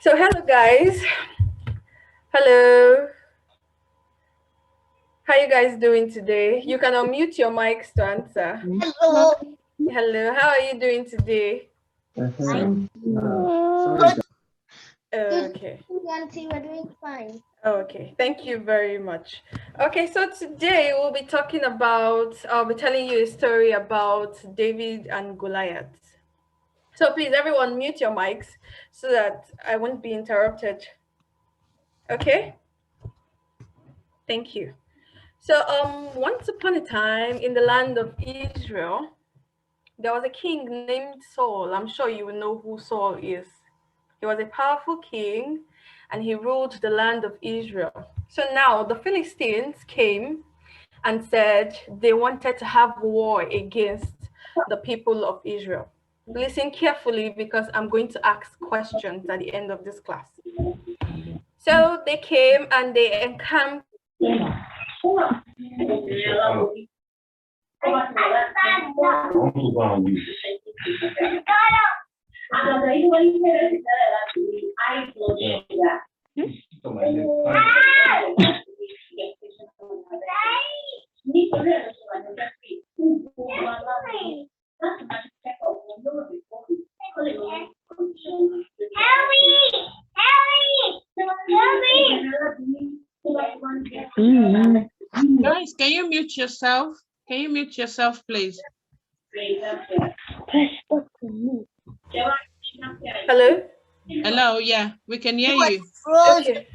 So hello guys. Hello. How you guys doing today? You can unmute your mics to answer. Hello. Hello. How are you doing today? Okay. Aunty, we're doing fine. Okay. Thank you very much. Okay, so today we'll be talking about I'll be telling you a story about David and Goliath. So please everyone mute your mics so that I won't be interrupted. Okay? Thank you. So once upon a time in the land of Israel, there was a king named Saul. I'm sure you will know who Saul is. He was a powerful king and he ruled the land of Israel. So now the Philistines came and said they wanted to have war against the people of Israel. Listen carefully because I'm going to ask questions at the end of this class. So they came and they encamped. Guys, can you mute yourself? Can you mute yourself, please? Hello? Hello, yeah, we can hear you. Okay.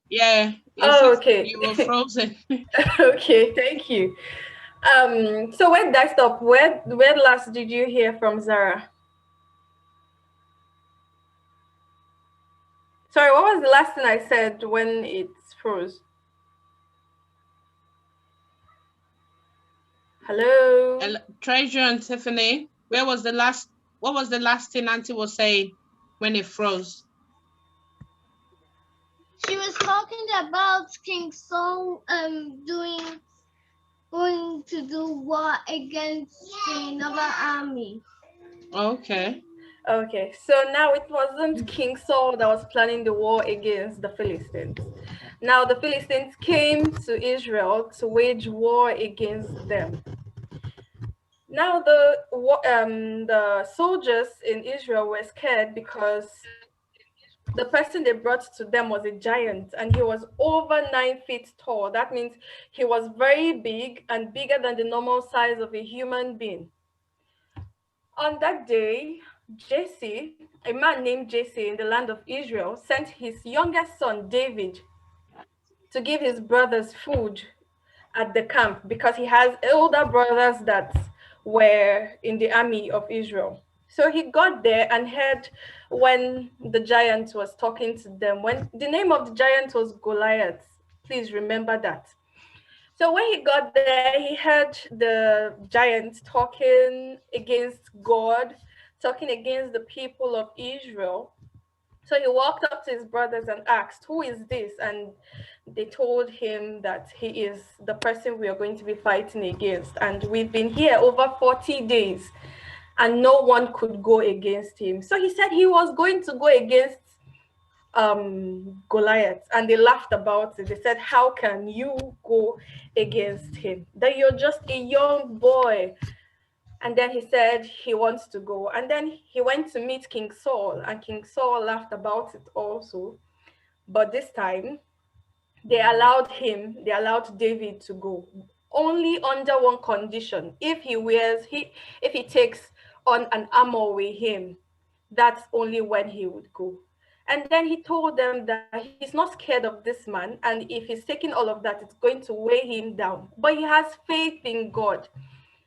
Yeah. Oh, okay. You were frozen. Okay, thank you. So where did I stop? Where last did you hear from Zara? Sorry, what was the last thing I said when it froze? Hello? Treasure and Tiffany, what was the last thing Auntie was saying when it froze? She was talking about King Saul going to do war against another army. Okay. Okay, so now it wasn't King Saul that was planning the war against the Philistines. Now the Philistines came to Israel to wage war against them. Now the soldiers in Israel were scared because the person they brought to them was a giant and he was over 9 feet tall. That means he was very big and bigger than the normal size of a human being. On that day, Jesse, a man named Jesse in the land of Israel, sent his youngest son David to give his brothers food at the camp because he has older brothers that were in the army of Israel. So he got there and heard when the giant was talking to them. When the name of the giant was Goliath, please remember that. So when he got there, he heard the giant talking against God, talking against the people of Israel. So he walked up to his brothers and asked, "Who is this?" And they told him that he is the person we are going to be fighting against. And we've been here over 40 days and no one could go against him. So he said he was going to go against Goliath, and they laughed about it. They said, "How can you go against him? That you're just a young boy." And then he said he wants to go. And then he went to meet King Saul, and King Saul laughed about it also. But this time, they allowed David to go. Only under one condition. If he takes on an armor with him, that's only when he would go. And then he told them that he's not scared of this man, and if he's taking all of that, it's going to weigh him down. But he has faith in God,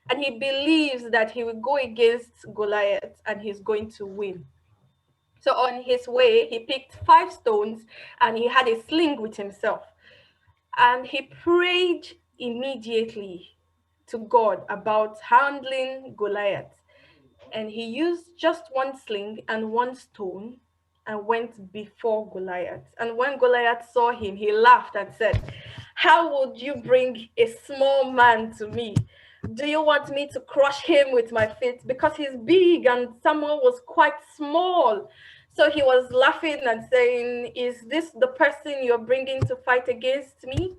and he believes that he will go against Goliath and he's going to win. So on his way, he picked 5 stones and he had a sling with himself. And he prayed immediately to God about handling Goliath. And he used just one sling and one stone and went before Goliath. And when Goliath saw him, he laughed and said, "How would you bring a small man to me? Do you want me to crush him with my feet?" Because he's big and Samuel was quite small. So he was laughing and saying, "Is this the person you're bringing to fight against me?"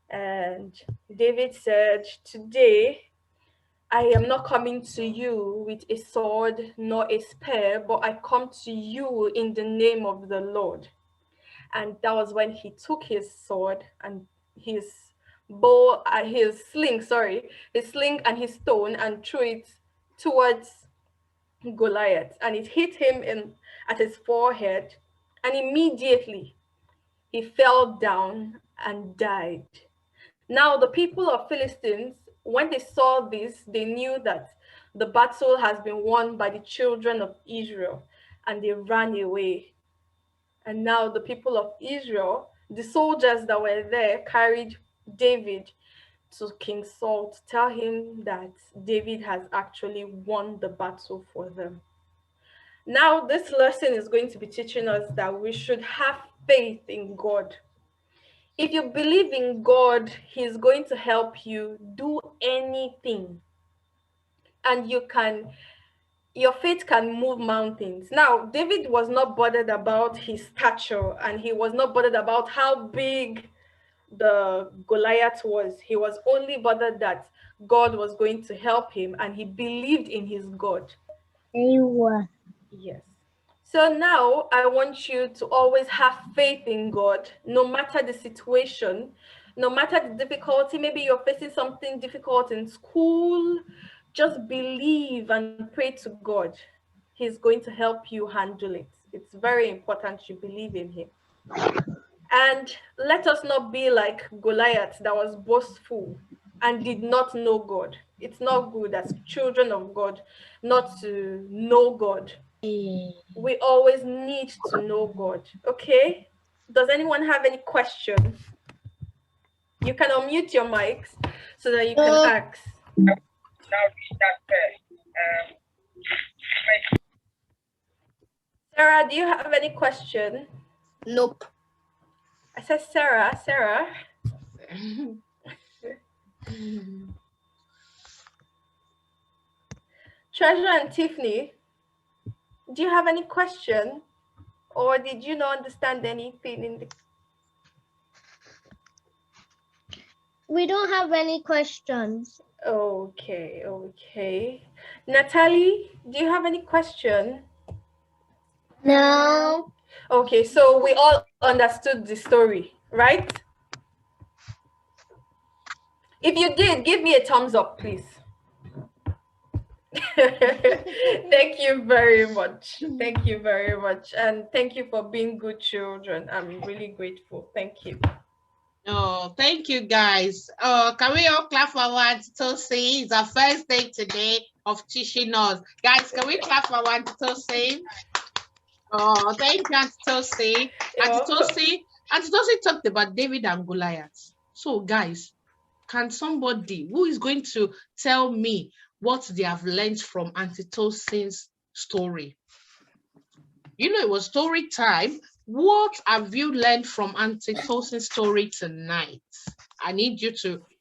And David said, "Today I am not coming to you with a sword nor a spear, but I come to you in the name of the Lord." And that was when he took his sword and his bow, his sling and his stone, and threw it towards Goliath, and it hit him in at his forehead, and immediately he fell down and died. Now the people of Philistines, when they saw this, they knew that the battle has been won by the children of Israel, and they ran away. And now the people of Israel, the soldiers that were there, carried David to King Saul to tell him that David has actually won the battle for them. Now, this lesson is going to be teaching us that we should have faith in God. If you believe in God, He's going to help you do anything. And your faith can move mountains. Now, David was not bothered about his stature, and he was not bothered about how big the Goliath was. He was only bothered that God was going to help him, and he believed in his God. Yes. So now I want you to always have faith in God, no matter the situation, no matter the difficulty. Maybe you're facing something difficult in school. Just believe and pray to God. He's going to help you handle it. It's very important you believe in Him. And let us not be like Goliath that was boastful and did not know God. It's not good as children of God not to know God. We always need to know God. Okay? Does anyone have any question? You can unmute your mics so that you can ask. Sarah, do you have any question? Nope. I said Sarah. Sarah. Treasure and Tiffany, do you have any question? Or did you not understand anything in the... We don't have any questions. Okay, okay. Natalie, do you have any question? No. Okay, so we all understood the story, right? If you did, give me a thumbs up, please. Thank you very much. Thank you very much. And thank you for being good children. I'm really grateful. Thank you. Oh, thank you, guys. Can we all clap for one to see? It's our first day today of teaching us. Guys, can we clap for one to see? Oh, thank you, Aunty Tosin. Aunty Tosin talked about David and Goliath. So, guys, can somebody who is going to tell me what they have learned from Aunty Tosin's story? You know, it was story time. What have you learned from Aunty Tosin's story tonight? I need you to